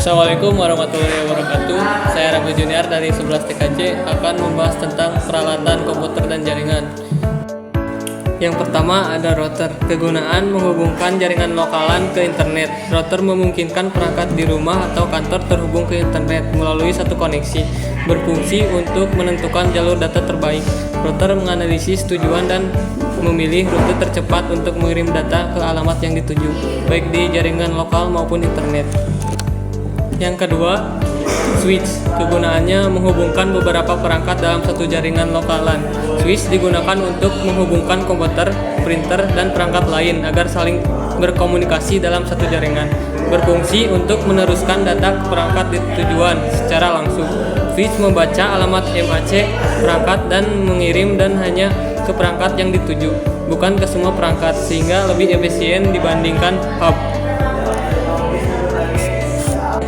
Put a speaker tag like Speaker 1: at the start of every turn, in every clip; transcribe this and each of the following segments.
Speaker 1: Assalamualaikum warahmatullahi wabarakatuh. Saya Rabi Junior dari 11 TKC akan membahas tentang peralatan komputer dan jaringan. Yang pertama ada router. Kegunaan menghubungkan jaringan lokalan ke internet. Router memungkinkan perangkat di rumah atau kantor terhubung ke internet melalui satu koneksi. Berfungsi untuk menentukan jalur data terbaik. Router menganalisis tujuan dan memilih rute tercepat untuk mengirim data ke alamat yang dituju, baik di jaringan lokal maupun internet. Yang kedua, switch. Kegunaannya menghubungkan beberapa perangkat dalam satu jaringan lokalan. Switch digunakan untuk menghubungkan komputer, printer, dan perangkat lain agar saling berkomunikasi dalam satu jaringan. Berfungsi untuk meneruskan data ke perangkat tujuan secara langsung. Switch membaca alamat MAC perangkat dan mengirim dan hanya ke perangkat yang dituju, bukan ke semua perangkat, sehingga lebih efisien dibandingkan hub.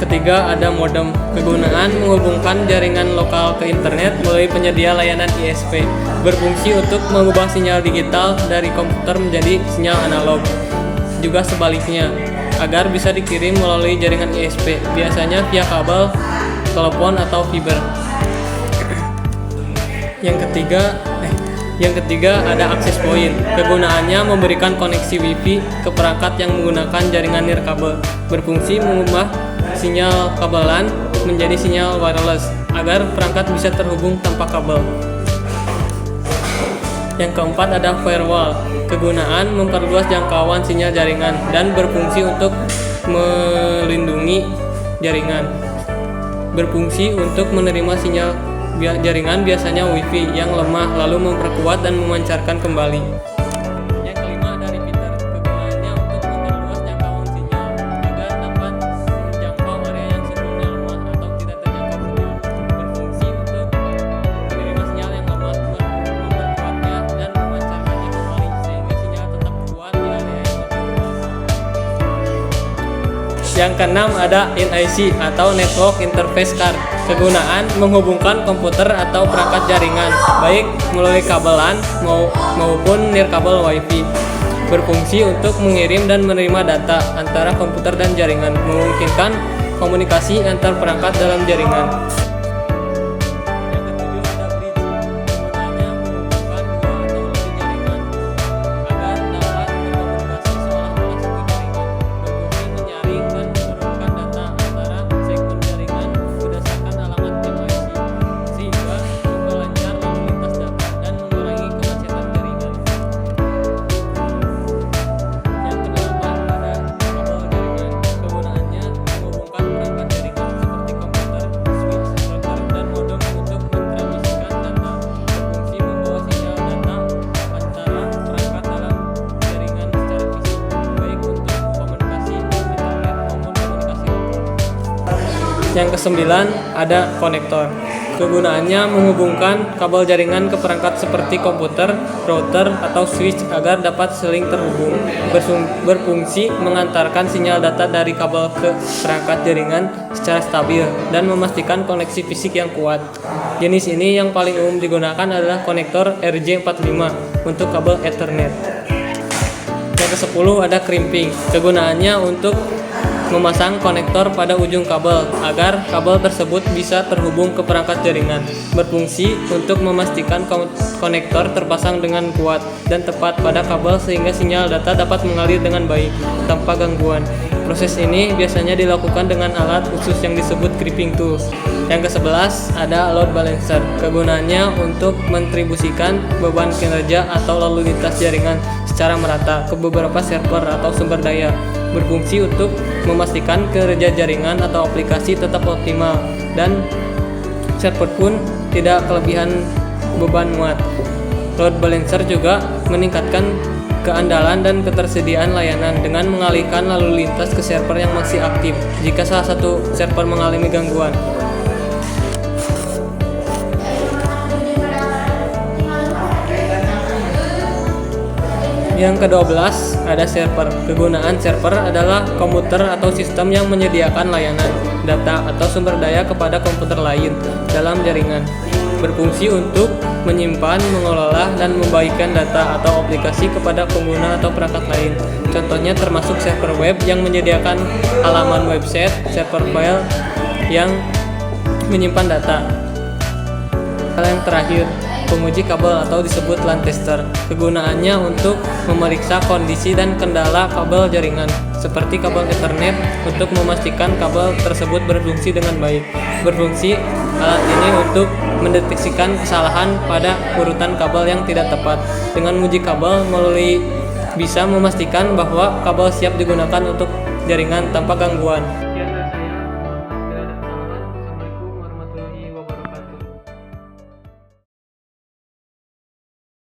Speaker 1: Ketiga ada modem. Kegunaan menghubungkan jaringan lokal ke internet melalui penyedia layanan ISP. Berfungsi untuk mengubah sinyal digital dari komputer menjadi sinyal analog. Juga sebaliknya, agar bisa dikirim melalui jaringan ISP, biasanya via kabel, telepon atau fiber. Yang ketiga ada access point. Kegunaannya memberikan koneksi WiFi ke perangkat yang menggunakan jaringan nirkabel. Berfungsi mengubah sinyal kabelan menjadi sinyal wireless agar perangkat bisa terhubung tanpa kabel. Yang keempat ada firewall. Kegunaan memperluas jangkauan sinyal jaringan dan berfungsi untuk melindungi jaringan. Berfungsi untuk menerima sinyal jaringan biasanya WiFi yang lemah lalu memperkuat dan memancarkan kembali. Yang kelima ada repeater. Kegunaannya untuk memperluas jangkauan sinyal agar dapat menjangkau area yang sebelumnya lemah atau tidak terjangkau sinyal. Berfungsi untuk menerima sinyal yang lemah, memperkuatnya dan memancarkannya kembali sehingga sinyal tetap kuat di area yang lebih luas. Yang keenam ada NIC atau Network Interface Card. Kegunaan menghubungkan komputer atau perangkat jaringan, baik melalui kabelan maupun nirkabel WiFi. Berfungsi untuk mengirim dan menerima data antara komputer dan jaringan, memungkinkan komunikasi antar perangkat dalam jaringan. Yang ketujuh ada bridge. Kegunaannya menghubungkan dua atau lebih jaringan agar dapat berkomunikasi seolah-olah satu jaringan. Berfungsi menyaring dan menurunkan data antara segmen jaringan berdasarkan alamat MIC, sehingga memperlancar lalu lintas data dan mengurangi kemacetan jaringan. Yang kedelapan ada kabel jaringan. Kegunaannya menghubungkan perangkat jaringan seperti komputer, switch, router, dan modem untuk mentransmisikan data. Berfungsi membawa sinyal data antara perangkat dalam jaringan secara fisik, baik untuk komunikasi internet maupun komunikasi lokal. Yang kesembilan ada konektor. Kegunaannya menghubungkan kabel jaringan ke perangkat seperti komputer, router, atau switch agar dapat saling terhubung. Berfungsi mengantarkan sinyal data dari kabel ke perangkat jaringan secara stabil dan memastikan koneksi fisik yang kuat. Jenis ini yang paling umum digunakan adalah konektor RJ45 untuk kabel Ethernet. Yang ke-10 ada crimping. Kegunaannya untuk memasang konektor pada ujung kabel agar kabel tersebut bisa terhubung ke perangkat jaringan. Berfungsi untuk memastikan konektor terpasang dengan kuat dan tepat pada kabel sehingga sinyal data dapat mengalir dengan baik tanpa gangguan. Proses ini biasanya dilakukan dengan alat khusus yang disebut crimping tool. Yang ke-11 ada load balancer. Kegunaannya untuk mendistribusikan beban kinerja atau lalu lintas jaringan secara merata ke beberapa server atau sumber daya. Berfungsi untuk memastikan kerja jaringan atau aplikasi tetap optimal dan server pun tidak kelebihan beban muat. Load balancer juga meningkatkan keandalan dan ketersediaan layanan dengan mengalihkan lalu lintas ke server yang masih aktif jika salah satu server mengalami gangguan. Yang ke-12 ada server. Kegunaan server adalah komputer atau sistem yang menyediakan layanan, data, atau sumber daya kepada komputer lain dalam jaringan. berfungsi untuk menyimpan, mengelola, dan membagikan data atau aplikasi kepada pengguna atau perangkat lain. Contohnya termasuk server web yang menyediakan halaman website, server file yang menyimpan data. Hal yang terakhir, penguji kabel atau disebut LAN tester. Kegunaannya untuk memeriksa kondisi dan kendala kabel jaringan, seperti kabel Ethernet, untuk memastikan kabel tersebut berfungsi dengan baik. Berfungsi alat ini untuk mendeteksikan kesalahan pada urutan kabel yang tidak tepat. Dengan menguji kabel melalui bisa memastikan bahwa kabel siap digunakan untuk jaringan tanpa gangguan.